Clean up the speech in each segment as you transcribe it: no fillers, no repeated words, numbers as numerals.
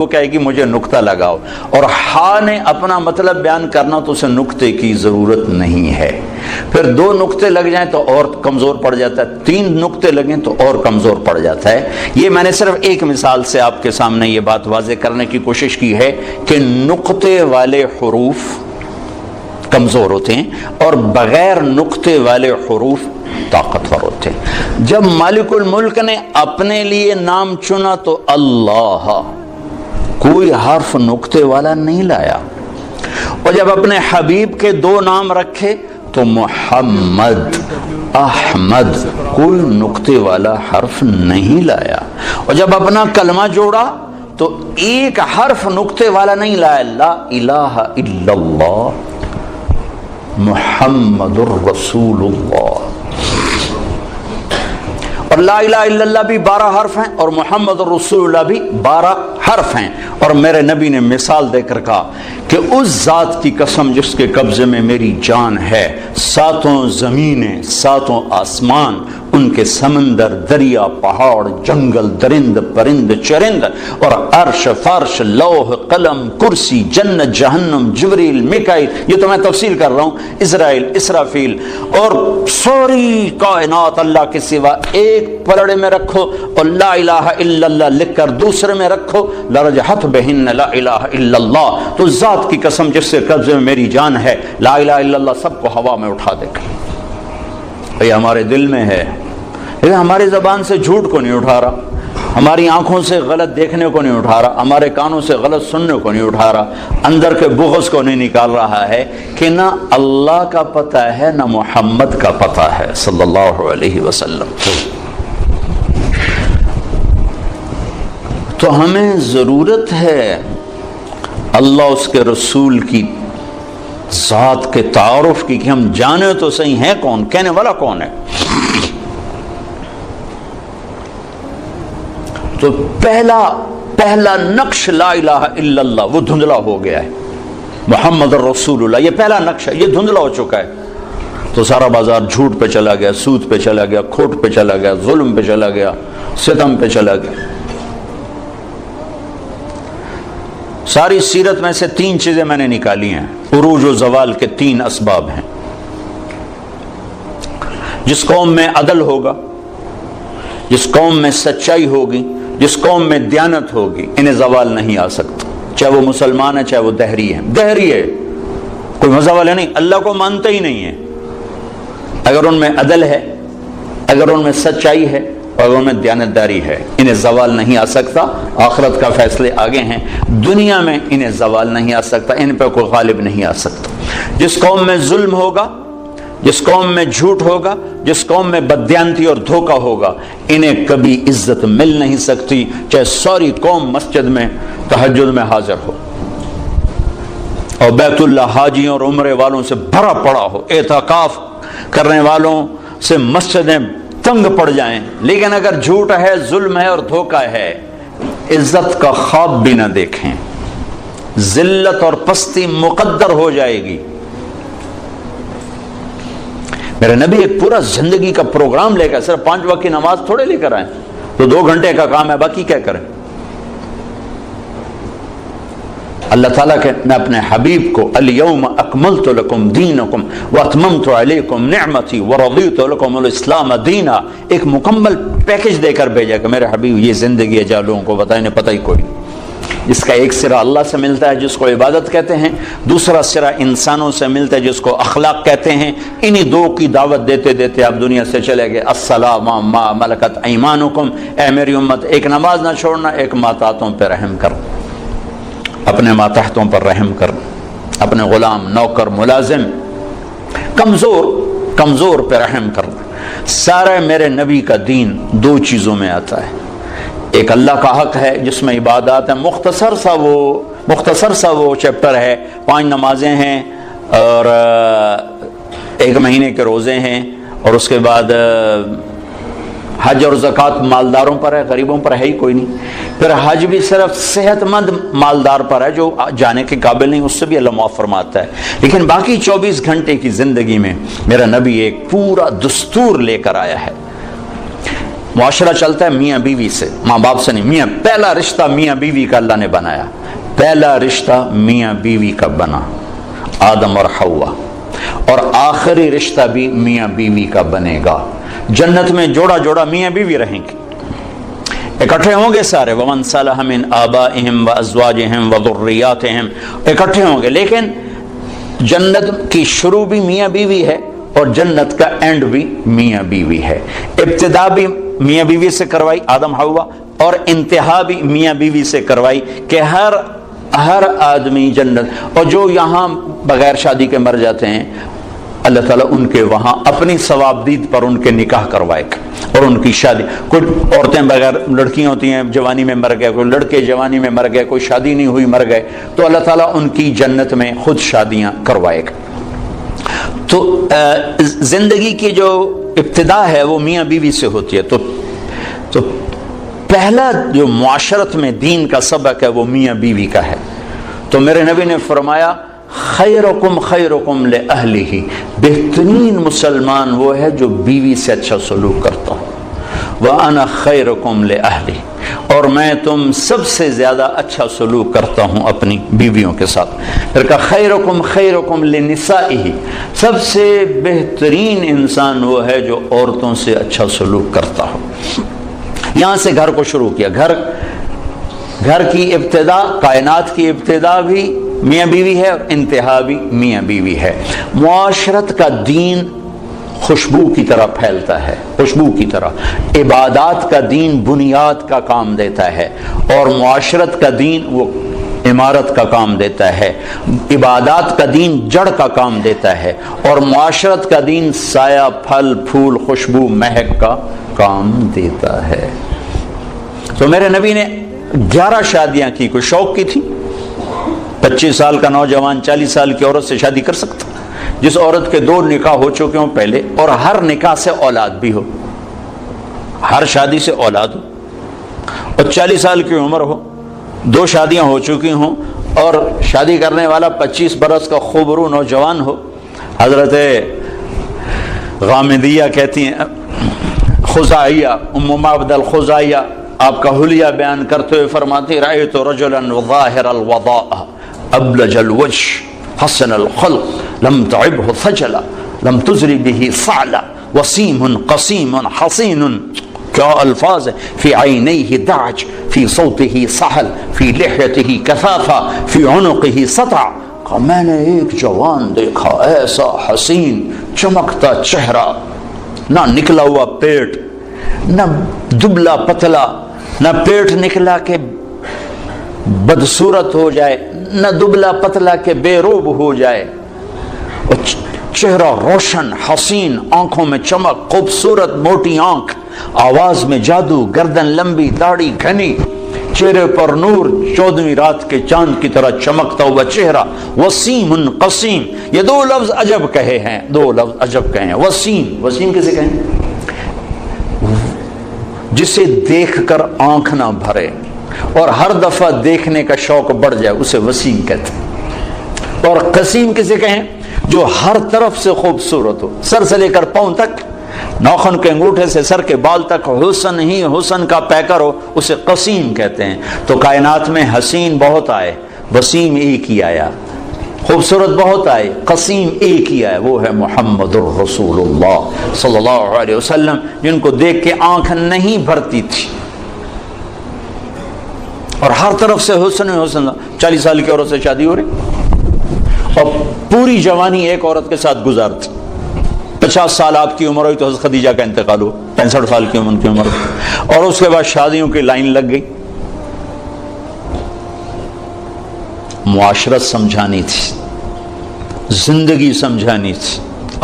وہ کہے گی مجھے نقطہ لگاؤ، اور ہا نے اپنا مطلب بیان کرنا تو اسے نقطے کی ضرورت نہیں ہے. پھر 2 نقطے لگ جائیں تو اور کمزور پڑ جاتا ہے، 3 نقطے لگیں تو اور کمزور پڑ جاتا ہے. یہ میں نے صرف ایک مثال سے آپ کے سامنے یہ بات واضح کرنے کی کوشش کی ہے کہ نقطے والے حروف کمزور ہوتے ہیں اور بغیر نقطے والے حروف طاقتور ہوتے ہیں. جب مالک الملک نے اپنے لیے نام چنا تو اللہ، کوئی حرف نقطے والا نہیں لایا، اور جب اپنے حبیب کے 2 نام رکھے تو محمد، احمد، کوئی نقطے والا حرف نہیں لایا. اور جب اپنا کلمہ جوڑا تو ایک حرف نقطے والا نہیں لایا، لا الہ الا اللہ محمد الرسول اللہ. اور لا الہ الا اللہ بھی 12 حرف ہیں اور محمد الرسول اللہ بھی 12 حرف ہیں. اور میرے نبی نے مثال دے کر کہا کہ اس ذات کی قسم جس کے قبضے میں میری جان ہے، 7 زمینیں، 7 آسمان، ان کے سمندر، دریا، پہاڑ، جنگل، درند، پرند، چرند، اور عرش، فرش، لوح، قلم، کرسی، جنت، جہنم، جبریل، میکائیل، یہ تو میں تفصیل کر رہا ہوں، اسرائیل، اسرافیل، اور ساری کائنات اللہ کے سوا ایک پلڑے میں رکھو اور لا الہ الا اللہ لکھ کر دوسرے میں رکھو، لرجحت بہن لا الہ الا اللہ. تو ذات کی قسم جس سے قبضے میں میری جان ہے، لا الہ الا اللہ سب کو ہوا میں اٹھا دے گا. یہ ہمارے دل میں ہے، یہ ہماری زبان سے جھوٹ کو نہیں اٹھا رہا، ہماری آنکھوں سے غلط دیکھنے کو نہیں اٹھا رہا، ہمارے کانوں سے غلط سننے کو نہیں اٹھا رہا، اندر کے بغض کو نہیں نکال رہا ہے کہ نہ اللہ کا پتہ ہے نہ محمد کا پتہ ہے صلی اللہ علیہ وسلم. تو ہمیں ضرورت ہے اللہ اس کے رسول کی ذات کے تعارف کی، کہ ہم جانیں تو صحیح ہیں کون، کہنے والا کون ہے. تو پہلا نقش لا الہ الا اللہ وہ دھندلا ہو گیا ہے. محمد الرسول اللہ یہ پہلا نقش ہے، یہ دھندلا ہو چکا ہے. تو سارا بازار جھوٹ پہ چلا گیا، سود پہ چلا گیا، کھوٹ پہ چلا گیا، ظلم پہ چلا گیا، ستم پہ چلا گیا. ساری سیرت میں سے 3 چیزیں میں نے نکالی ہیں، عروج و زوال کے 3 اسباب ہیں. جس قوم میں عدل ہوگا، جس قوم میں سچائی ہوگی، جس قوم میں دیانت ہوگی، انہیں زوال نہیں آ سکتا. چاہے وہ مسلمان ہے چاہے وہ دہری ہے. دہری ہے کوئی مذہب والے نہیں، اللہ کو مانتے ہی نہیں ہے. اگر ان میں عدل ہے، اگر ان میں سچائی ہے، اور ان میں دیانتداری ہے، انہیں زوال نہیں آ سکتا. آخرت کا فیصلے آگے ہیں، دنیا میں انہیں زوال نہیں آ سکتا، ان پہ کوئی غالب نہیں آ سکتا. جس قوم میں ظلم ہوگا، جس قوم میں جھوٹ ہوگا، جس قوم میں بددیانتی اور دھوکہ ہوگا، انہیں کبھی عزت مل نہیں سکتی، چاہے ساری قوم مسجد میں تہجد میں حاضر ہو اور بیت اللہ حاجیوں اور عمرے والوں سے بھرا پڑا ہو، اعتکاف کرنے والوں سے مسجدیں تنگ پڑ جائیں. لیکن اگر جھوٹ ہے، ظلم ہے اور دھوکہ ہے، عزت کا خواب بھی نہ دیکھیں، ذلت اور پستی مقدر ہو جائے گی. میرے نبی ایک پورا زندگی کا پروگرام لے کر، صرف 5 وقت کی نماز تھوڑے لے کر آئے تو 2 گھنٹے کا کام ہے، باقی کیا کریں. اللہ تعالیٰ کہ میں اپنے حبیب کو الیوم اکملت لکم دینکم واتممت علیکم نعمتی ورضیت لکم الاسلام دینا، ایک مکمل پیکج دے کر بھیجا کہ میرے حبیب یہ زندگی ہے، جا لوگوں کو بتائیں، پتہ ہی کوئی. اس کا ایک سرا اللہ سے ملتا ہے جس کو عبادت کہتے ہیں، دوسرا سرا انسانوں سے ملتا ہے جس کو اخلاق کہتے ہیں. انہی 2 کی دعوت دیتے دیتے آپ دنیا سے چلے گئے. السلام ما ملکت ایمانکم، اے میری امت ایک نماز نہ چھوڑنا، ایک ماتحتوں پہ رحم کر، اپنے ماتحتوں پر رحم کر، اپنے غلام، نوکر، ملازم، کمزور پہ رحم کر. سارا میرے نبی کا دین 2 چیزوں میں آتا ہے. ایک اللہ کا حق ہے جس میں عبادات ہیں، مختصر سا وہ چیپٹر ہے، 5 نمازیں ہیں اور 1 مہینے کے روزے ہیں، اور اس کے بعد حج اور زکوٰۃ مالداروں پر ہے، غریبوں پر ہے ہی کوئی نہیں. پھر حج بھی صرف صحت مند مالدار پر ہے، جو جانے کے قابل نہیں اس سے بھی اللہ معاف فرماتا ہے. لیکن باقی 24 گھنٹے کی زندگی میں میرا نبی ایک پورا دستور لے کر آیا ہے. معاشرہ چلتا ہے میاں بیوی سے، ماں باپ سے نہیں۔ پہلا رشتہ میاں بیوی کا اللہ نے بنایا، پہلا رشتہ میاں بیوی کا بنا، آدم اور حوا، اور آخری رشتہ بھی میاں بیوی کا بنے گا۔ جنت میں جوڑا جوڑا میاں بیوی رہیں گے، اکٹھے ہوں گے سارے، وَمَنْ صَلَحَ مِنْ آبَائِهِمْ وَأَزْوَاجِهِمْ وَذُرِّيَّاتِهِمْ، اکٹھے ہوں گے۔ لیکن جنت کی شروع بھی میاں بیوی ہے اور جنت کا اینڈ بھی میاں بیوی ہے۔ ابتدا بھی میاں بیوی سے کروائی آدم حوا، اور انتہا بھی میاں بیوی سے کروائی کہ ہر آدمی جنت، اور جو یہاں بغیر شادی کے مر جاتے ہیں اللہ تعالیٰ ان کے وہاں اپنی ثوابدید پر ان کے نکاح کروائے گا اور ان کی شادی۔ کچھ عورتیں بغیر، لڑکیاں ہوتی ہیں جوانی میں مر گئے، کوئی لڑکے جوانی میں مر گئے، کوئی شادی نہیں ہوئی مر گئے، تو اللہ تعالیٰ ان کی جنت میں خود شادیاں کروائے گا۔ تو زندگی کی جو ابتدا ہے وہ میاں بیوی سے ہوتی ہے۔ تو پہلا جو معاشرت میں دین کا سبق ہے وہ میاں بیوی کا ہے۔ تو میرے نبی نے فرمایا خیرکم خیرکم لأہلہ، بہترین مسلمان وہ ہے جو بیوی سے اچھا سلوک کرتا ہوں، وأنا خیرکم لأہلی، اور میں تم سب سے زیادہ اچھا سلوک کرتا ہوں اپنی بیویوں کے ساتھ۔ پھر کہا خیرکم خیرکم لنسائہ، سب سے بہترین انسان وہ ہے جو عورتوں سے اچھا سلوک کرتا ہو۔ یہاں سے گھر کو شروع کیا۔ گھر کی ابتدا، کائنات کی ابتدا بھی میاں بیوی ہے اور انتہا بھی میاں بیوی ہے۔ معاشرت کا دین خوشبو کی طرح پھیلتا ہے، خوشبو کی طرح۔ عبادات کا دین بنیاد کا کام دیتا ہے، اور معاشرت کا دین وہ عمارت کا کام دیتا ہے۔ عبادات کا دین جڑ کا کام دیتا ہے، اور معاشرت کا دین سایہ، پھل پھول، خوشبو، مہک کا کام دیتا ہے۔ تو میرے نبی نے 11 شادیاں کی، کوئی شوق کی تھی؟ 25 سال کا نوجوان 40 سال کی عورت سے شادی کر سکتا؟ جس عورت کے 2 نکاح ہو چکے ہوں پہلے، اور ہر نکاح سے اولاد بھی ہو، ہر شادی سے اولاد ہو، اور 40 سال کی عمر ہو، 2 شادیاں ہو چکی ہوں، اور شادی کرنے والا 25 برس کا خوبرو نوجوان ہو۔ حضرت غامدیہ کہتی ہیں، خزائیہ، ام معبد الخزائیہ آپ کا حلیہ بیان کرتے ہوئے فرماتی رأیت رجلا ظاہر الوضاء ابلج الوجه حسن الخلق لم تعبه ثجلا لم تزری به صعلا وسیم قسیم حسین، کیا الفاظ ہے، فی عینیہ دعج، فی صوتہ سحل، فی لحیتہ کثافہ، فی عنقہ سطع۔ میں نے ایک جوان دیکھا ایسا حسین چمکتا چہرہ، نہ نکلا ہوا پیٹ، نہ دبلا پتلا، نہ پیٹ نکلا کہ بدصورت ہو جائے، نہ دبلا پتلا کہ بے روب ہو جائے، اور چہرہ روشن، حسین، آنکھوں میں چمک، خوبصورت موٹی آنکھ، آواز میں جادو، گردن لمبی، داڑھی گھنی، چہرے پر نور، 14ویں رات کے چاند کی طرح چمکتا ہوا چہرہ، وسیم قسیم۔ یہ 2 لفظ عجب کہے ہیں، 2 لفظ عجب کہے ہیں۔ وسیم، وسیم کسے کہیں؟ جسے دیکھ کر آنکھ نہ بھرے اور ہر دفعہ دیکھنے کا شوق بڑھ جائے اسے وسیم کہتے ہیں۔ اور قسیم کسے کہیں؟ جو ہر طرف سے خوبصورت ہو، سر سے لے کر پاؤں تک، ناخن کے انگوٹھے سے سر کے بال تک حسن ہی حسن کا پیکر ہو، اسے قسیم کہتے ہیں۔ تو کائنات میں حسین بہت آئے، وسیم ایک ہی آیا، خوبصورت بہت آئے، قسیم ایک ہی آیا، وہ ہے محمد الرسول اللہ صلی اللہ علیہ وسلم، جن کو دیکھ کے آنکھ نہیں بھرتی تھی، اور ہر طرف سے حسن حسن۔ 40 سال کی عورت سے شادی ہو رہی، اور پوری جوانی ایک عورت کے ساتھ گزارتی۔ 50 سال آپ کی عمر ہوئی تو حضرت خدیجہ کا انتقال ہوا، 65 سال کی ان کی عمر ہوئی، اور اس کے بعد شادیوں کی لائن لگ گئی۔ معاشرت سمجھانی تھی، زندگی سمجھانی تھی۔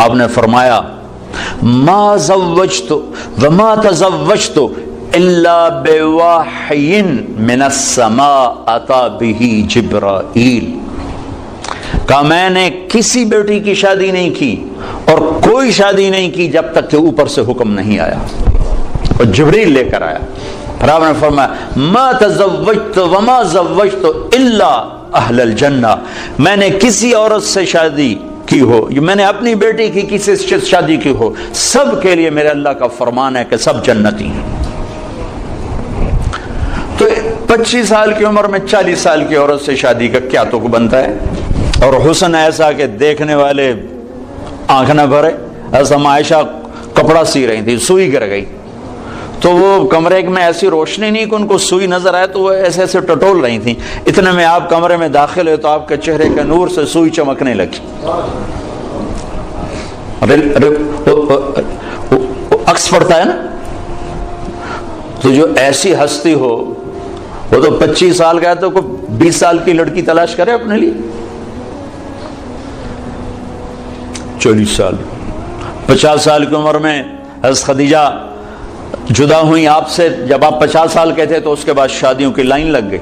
آپ نے فرمایا ما زوجت وما تزوجت الا بوحی من السماء اتی به جبرائیل، کہا میں نے کسی بیٹی کی شادی نہیں کی اور کوئی شادی نہیں کی جب تک کہ اوپر سے حکم نہیں آیا، اور جبریل لے کر آیا۔ پھر آپ نے فرمایا ما تزوجت وما زوجت الا اہل الجنہ، میں نے کسی عورت سے شادی کی ہو، میں نے اپنی بیٹی کی کسی سے شادی کی ہو، سب کے لیے میرے اللہ کا فرمان ہے کہ سب جنتی ہیں۔ تو 25 سال کی عمر میں 40 سال کی عورت سے شادی کا کیا تک بنتا ہے؟ اور حسن ایسا کہ دیکھنے والے آنکھ نہ بھرے۔ ایسا عائشہ کپڑا سی رہی تھی، سوئی گر گئی، تو وہ کمرے میں ایسی روشنی نہیں کہ ان کو سوئی نظر آئے، تو وہ ایسے ایسے ٹٹول رہی تھیں۔ اتنے میں آپ کمرے میں داخل ہوئے تو آپ کے چہرے کے نور سے سوئی چمکنے لگی۔ عکس پڑتا ہے نا۔ تو جو ایسی ہستی ہو وہ تو 25 سال کا ہے تو کوئی 20 سال کی لڑکی تلاش کرے اپنے لیے۔ 40 سال 50 سال کی عمر میں حضرت خدیجہ جدا ہوئی آپ سے، جب آپ 50 سال کے تھے تو اس کے بعد شادیوں کی لائن لگ گئی۔